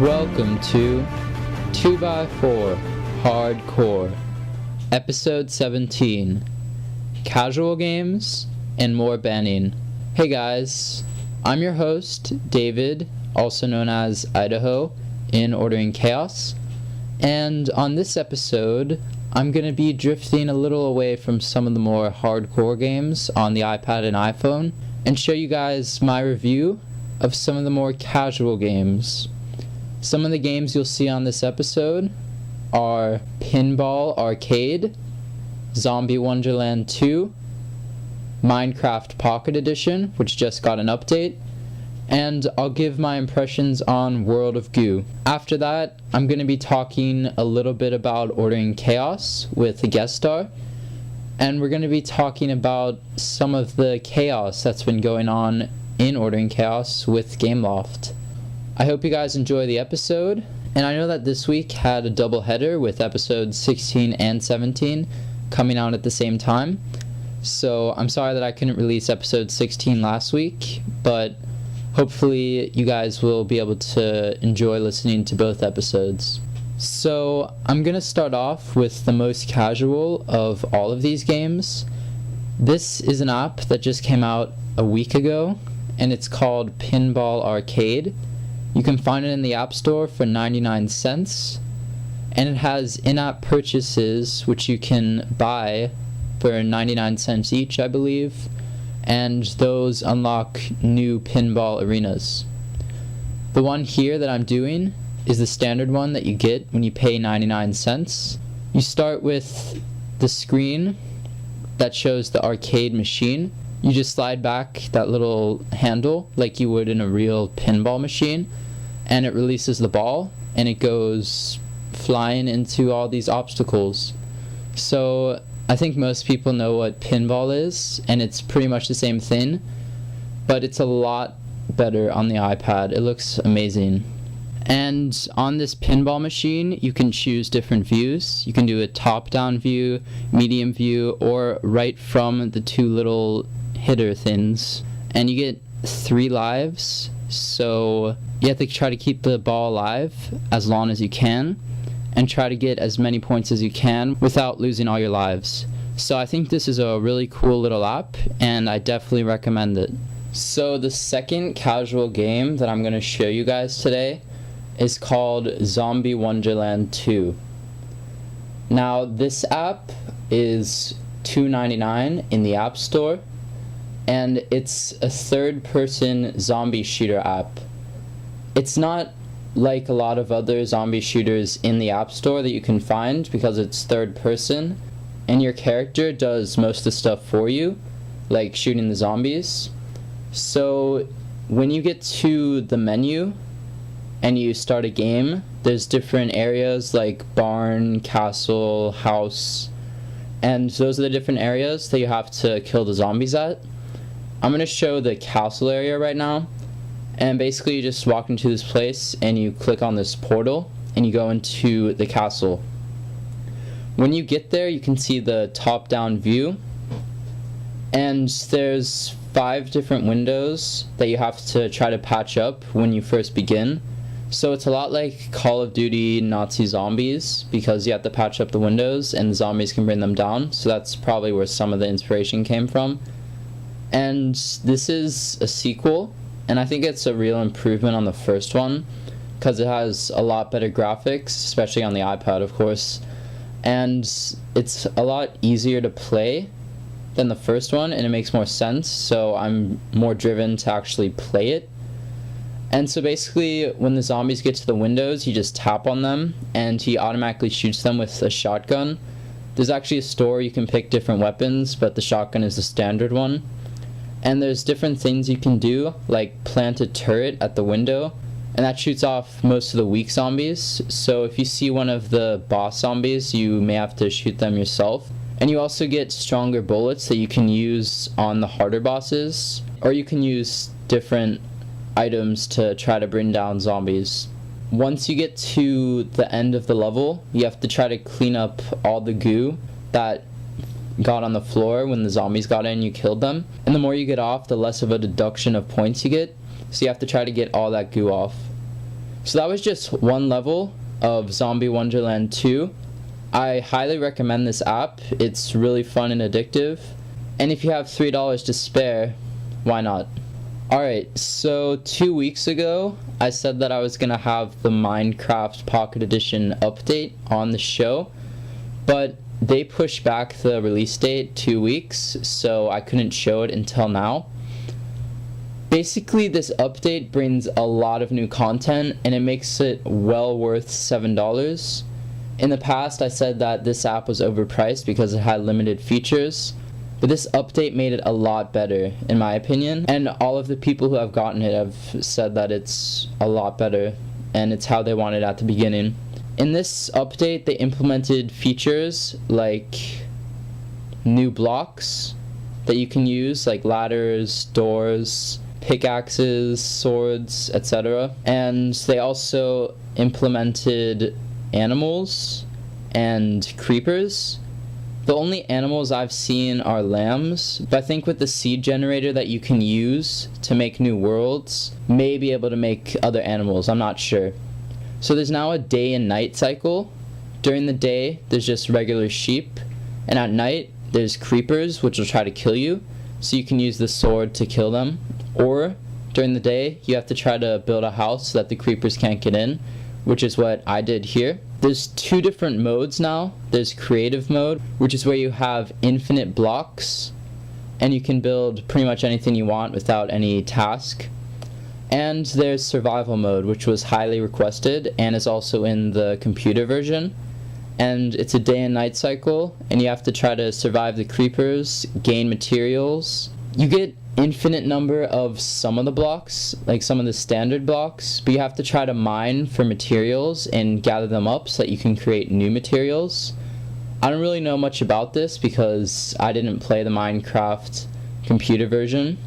Welcome to 2x4 Hardcore, Episode 17, Casual Games and More Banning. Hey guys, I'm your host, David, also known as Idaho, in Ordering Chaos, and on this episode, I'm going to be drifting a little away from some of the more hardcore games on the iPad and iPhone, and show you guys my review of some of the more casual games. Some of the games you'll see on this episode are Pinball Arcade, Zombie Wonderland 2, Minecraft Pocket Edition, which just got an update, and I'll give my impressions on World of Goo. After that, I'm going to be talking a little bit about Ordering Chaos with a guest star, and we're going to be talking about some of the chaos that's been going on in Ordering Chaos with Gameloft. I hope you guys enjoy the episode, and I know that this week had a double header with episodes 16 and 17 coming out at the same time, so I'm sorry that I couldn't release episode 16 last week, but hopefully you guys will be able to enjoy listening to both episodes. So I'm going to start off with the most casual of all of these games. This is an app that just came out a week ago, and it's called Pinball Arcade. You can find it in the App Store for 99 cents, and it has in-app purchases which you can buy for 99 cents each, I believe, and those unlock new pinball arenas. The one here that I'm doing is the standard one that you get when you pay 99 cents. You start with the screen that shows the arcade machine. You just slide back that little handle like you would in a real pinball machine, and it releases the ball, and it goes flying into all these obstacles. So I think most people know what pinball is, and it's pretty much the same thing, but it's a lot better on the iPad. It looks amazing. And on this pinball machine, you can choose different views. You can do a top-down view, medium view, or right from the two little hitter things. And you get 3 lives, so you have to try to keep the ball alive as long as you can, and try to get as many points as you can without losing all your lives. So I think this is a really cool little app, and I definitely recommend it. So the second casual game that I'm going to show you guys today is called Zombie Wonderland 2. Now this app is $2.99 in the App Store, and it's a third-person zombie shooter app. It's not like a lot of other zombie shooters in the App Store that you can find because it's third person, and your character does most of the stuff for you, like shooting the zombies. So when you get to the menu and you start a game, there's different areas like barn, castle, house, and those are the different areas that you have to kill the zombies at. I'm going to show the castle area right now. And basically you just walk into this place and you click on this portal and you go into the castle. When you get there, you can see the top-down view, and there's 5 different windows that you have to try to patch up when you first begin. So it's a lot like Call of Duty Nazi Zombies, because you have to patch up the windows and the zombies can bring them down. So that's probably where some of the inspiration came from. And this is a sequel, and I think it's a real improvement on the first one because it has a lot better graphics, especially on the iPad, of course, and it's a lot easier to play than the first one, and it makes more sense, so I'm more driven to actually play it. And so basically when the zombies get to the windows, you just tap on them and he automatically shoots them with a shotgun. There's actually a store you can pick different weapons, but the shotgun is the standard one. And there's different things you can do, like plant a turret at the window, and that shoots off most of the weak zombies. So if you see one of the boss zombies, you may have to shoot them yourself. And you also get stronger bullets that you can use on the harder bosses, or you can use different items to try to bring down zombies. Once you get to the end of the level, you have to try to clean up all the goo that got on the floor when the zombies got in and you killed them. And the more you get off, the less of a deduction of points you get. So you have to try to get all that goo off. So that was just one level of Zombie Wonderland 2. I highly recommend this app. It's really fun and addictive. And if you have $3 to spare, why not? Alright, so 2 weeks ago, I said that I was going to have the Minecraft Pocket Edition update on the show, but they pushed back the release date 2 weeks, so I couldn't show it until now. Basically, this update brings a lot of new content, and it makes it well worth $7. In the past, I said that this app was overpriced because it had limited features, but this update made it a lot better, in my opinion, and all of the people who have gotten it have said that it's a lot better, and it's how they wanted it at the beginning. In this update, they implemented features like new blocks that you can use, like ladders, doors, pickaxes, swords, etc. And they also implemented animals and creepers. The only animals I've seen are lambs, but I think with the seed generator that you can use to make new worlds, may be able to make other animals, I'm not sure. So there's now a day and night cycle. During the day, there's just regular sheep, and at night, there's creepers, which will try to kill you, so you can use the sword to kill them. Or, during the day, you have to try to build a house so that the creepers can't get in, which is what I did here. There's 2 different modes now. There's creative mode, which is where you have infinite blocks, and you can build pretty much anything you want without any task. And there's survival mode, which was highly requested, and is also in the computer version. And it's a day and night cycle, and you have to try to survive the creepers, gain materials. You get infinite number of some of the blocks, like some of the standard blocks, but you have to try to mine for materials and gather them up so that you can create new materials. I don't really know much about this because I didn't play the Minecraft computer version,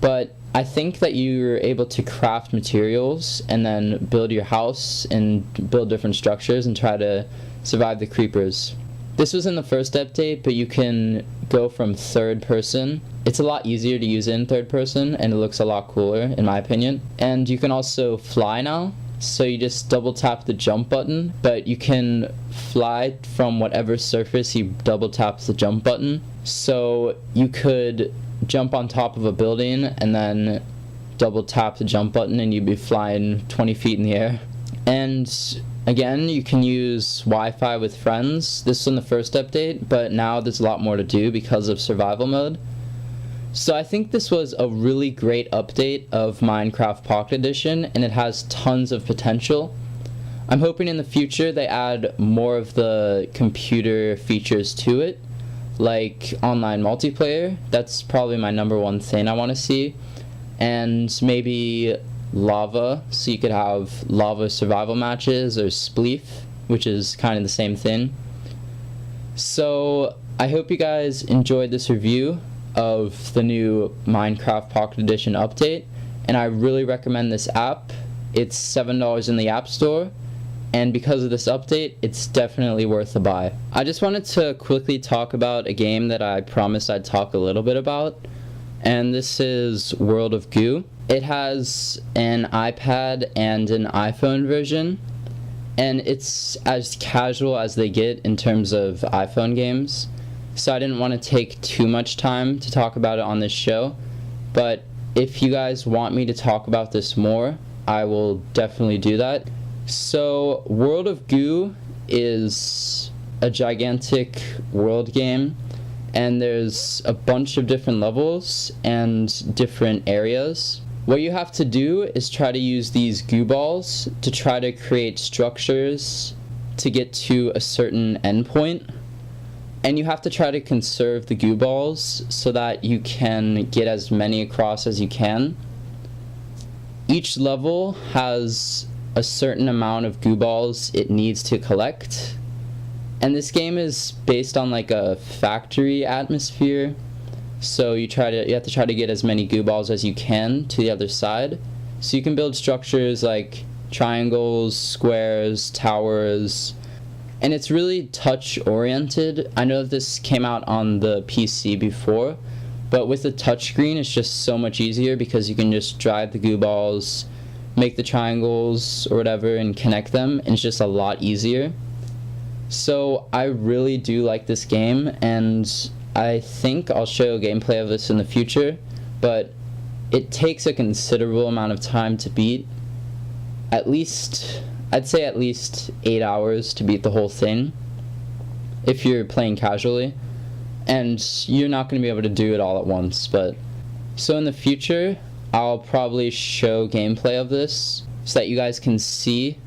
but I think that you're able to craft materials and then build your house and build different structures and try to survive the creepers. This was in the first update, but you can go from third person. It's a lot easier to use in third person, and it looks a lot cooler, in my opinion. And you can also fly now, so you just double tap the jump button, but you can fly from whatever surface you double tap the jump button. So you could jump on top of a building and then double tap the jump button and you'd be flying 20 feet in the air. And again, you can use Wi-Fi with friends. This was in the first update, but now there's a lot more to do because of survival mode. So I think this was a really great update of Minecraft Pocket Edition, and it has tons of potential. I'm hoping in the future they add more of the computer features to it, like online multiplayer. That's probably my #1 thing I want to see. And maybe lava, so you could have lava survival matches, or spleef, which is kind of the same thing. So I hope you guys enjoyed this review of the new Minecraft Pocket Edition update, and I really recommend this app. It's $7 in the App Store, and because of this update, it's definitely worth a buy. I just wanted to quickly talk about a game that I promised I'd talk a little bit about, and this is World of Goo. It has an iPad and an iPhone version, and it's as casual as they get in terms of iPhone games. So I didn't want to take too much time to talk about it on this show, but if you guys want me to talk about this more, I will definitely do that. So World of Goo is a gigantic world game, and there's a bunch of different levels and different areas. What you have to do is try to use these goo balls to try to create structures to get to a certain endpoint. And you have to try to conserve the goo balls so that you can get as many across as you can. Each level has a certain amount of goo balls it needs to collect. And this game is based on like a factory atmosphere. So you have to try to get as many goo balls as you can to the other side. So you can build structures like triangles, squares, towers, and it's really touch oriented. I know this came out on the PC before, but with the touchscreen it's just so much easier because you can just drive the goo balls, make the triangles or whatever and connect them, and it's just a lot easier. So I really do like this game, and I think I'll show gameplay of this in the future, but it takes a considerable amount of time to beat. I'd say at least 8 hours to beat the whole thing if you're playing casually, and you're not going to be able to do it all at once. But so in the future, I'll probably show gameplay of this so that you guys can see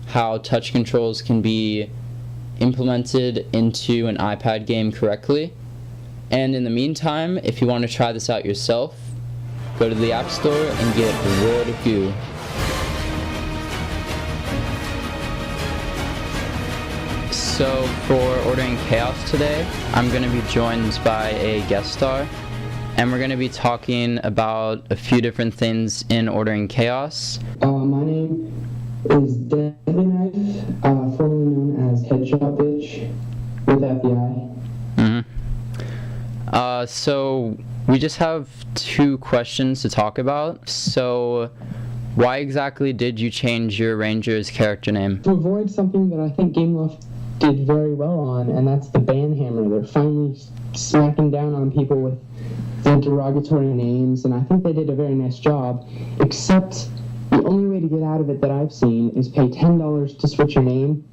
how touch controls can be implemented into an iPad game correctly. And in the meantime, if you want to try this out yourself, go to the App Store and get World of Goo. So for Ordering Chaos today, I'm going to be joined by a guest star, and we're going to be talking about a few different things in Ordering Chaos. My name is Deadlyknife, formerly known as Headshot Bitch, without the I. So we just have 2 questions to talk about. So why exactly did you change your Ranger's character name? To avoid something that I think Gameloft did very well on, and that's the ban hammer. They're finally smacking down on people with the derogatory names, and I think they did a very nice job, except the only way to get out of it that I've seen is pay $10 to switch your name,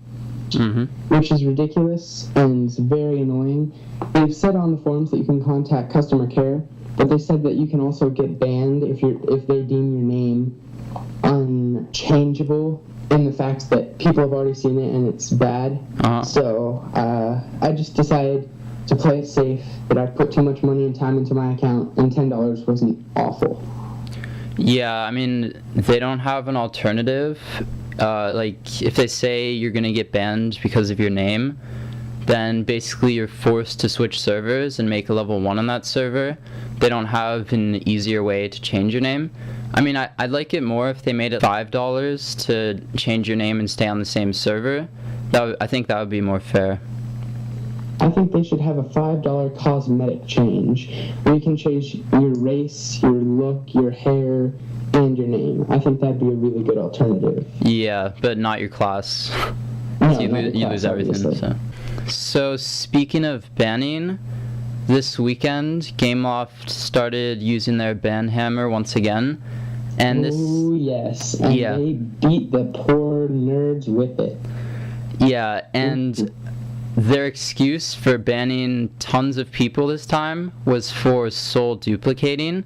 which is ridiculous and very annoying. They've said on the forums that you can contact customer care, but they said that you can also get banned if they deem your name unchangeable, in the fact that people have already seen it and it's bad. So I just decided to play it safe, that I put too much money and time into my account, and $10 wasn't awful. Yeah, I mean, they don't have an alternative. Like, if they say you're going to get banned because of your name, then basically you're forced to switch servers and make a level 1 on that server. They don't have an easier way to change your name. I mean, I'd like it more if they made it $5 to change your name and stay on the same server. I think that would be more fair. I think they should have a $5 cosmetic change, where you can change your race, your look, your hair, and your name. I think that'd be a really good alternative. Yeah, but not your class. No, you lose everything. Obviously. So speaking of banning, this weekend Gameloft started using their ban hammer once again, and this. Oh yes, and they beat the poor nerds with it. Yeah, and their excuse for banning tons of people this time was for soul duplicating.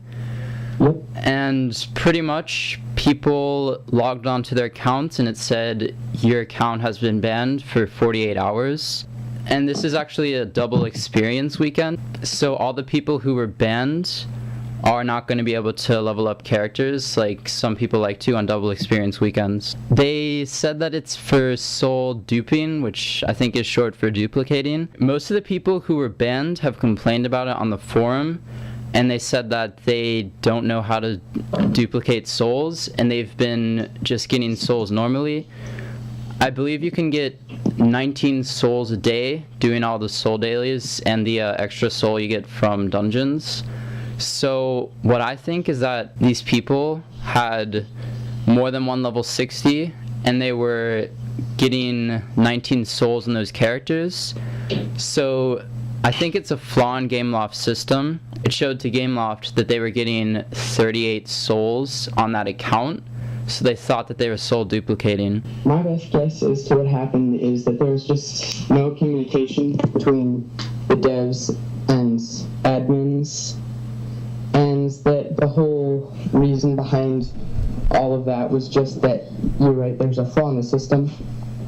Yep. And pretty much people logged onto their accounts and it said your account has been banned for 48 hours. And this is actually a double experience weekend. So all the people who were banned are not going to be able to level up characters like some people like to on double experience weekends. They said that it's for soul duping, which I think is short for duplicating. Most of the people who were banned have complained about it on the forum, and they said that they don't know how to duplicate souls, and they've been just getting souls normally. I believe you can get 19 souls a day doing all the soul dailies and the extra soul you get from dungeons. So what I think is that these people had more than one level 60 and they were getting 19 souls in those characters. So I think it's a flaw in Gameloft's system. It showed to Gameloft that they were getting 38 souls on that account, so they thought that they were soul duplicating. My best guess as to what happened is that there was just no communication between the devs and admins, and that the whole reason behind all of that was just that, you're right, there's a flaw in the system,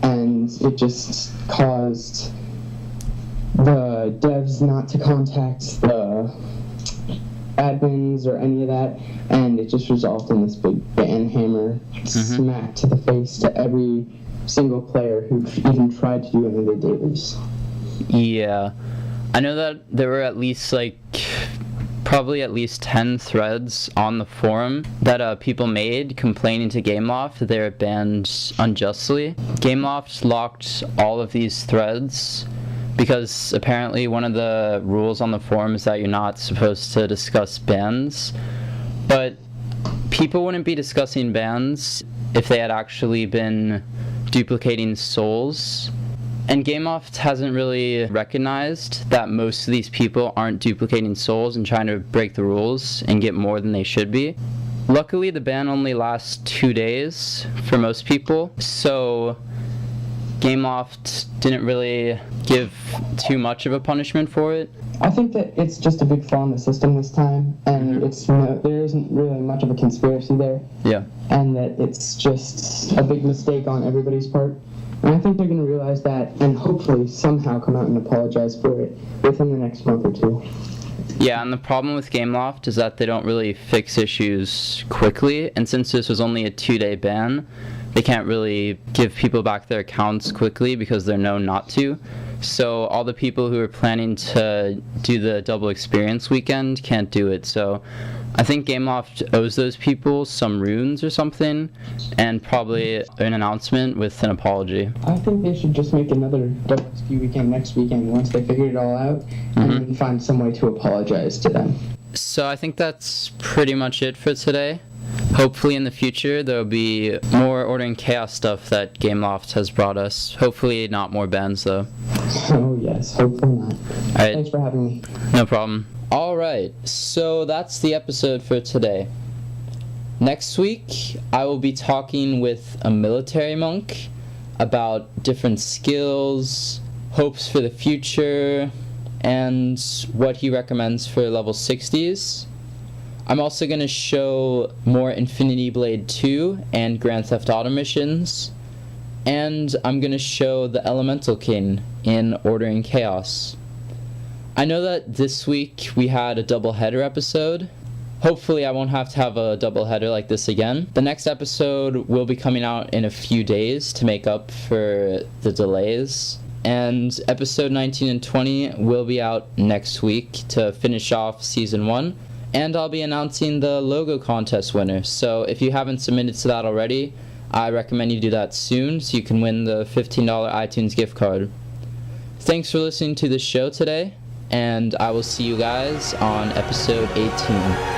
and it just caused the devs not to contact the admins or any of that, and it just resulted in this big ban hammer smack to the face to every single player who even tried to do any of the dailies. Yeah. I know that there were probably at least 10 threads on the forum that people made complaining to Gameloft that they were banned unjustly. Gameloft locked all of these threads because apparently one of the rules on the forum is that you're not supposed to discuss bans. But people wouldn't be discussing bans if they had actually been duplicating souls. And Gameloft hasn't really recognized that most of these people aren't duplicating souls and trying to break the rules and get more than they should be. Luckily, the ban only lasts 2 days for most people, so Gameloft didn't really give too much of a punishment for it. I think that it's just a big flaw in the system this time, and there isn't really much of a conspiracy there. Yeah. And that it's just a big mistake on everybody's part. And I think they're going to realize that and hopefully somehow come out and apologize for it within the next month or two. Yeah, and the problem with Gameloft is that they don't really fix issues quickly, and since this was only a 2-day ban, they can't really give people back their accounts quickly because they're known not to. So all the people who are planning to do the double experience weekend can't do it. So I think Gameloft owes those people some runes or something, and probably an announcement with an apology. I think they should just make another double XP weekend next weekend once they figure it all out, and then find some way to apologize to them. So I think that's pretty much it for today. Hopefully in the future there'll be more Order and Chaos stuff that Gameloft has brought us. Hopefully not more bans though. Oh yes, hopefully not. Alright. Thanks for having me. No problem. Alright, so that's the episode for today. Next week I will be talking with a military monk about different skills, hopes for the future, and what he recommends for level 60s. I'm also going to show more Infinity Blade 2 and Grand Theft Auto missions, and I'm going to show the Elemental King in Order and Chaos. I know that this week we had a double-header episode. Hopefully I won't have to have a double-header like this again. The next episode will be coming out in a few days to make up for the delays. And episode 19 and 20 will be out next week to finish off Season 1. And I'll be announcing the logo contest winner. So if you haven't submitted to that already, I recommend you do that soon so you can win the $15 iTunes gift card. Thanks for listening to the show today, and I will see you guys on episode 18.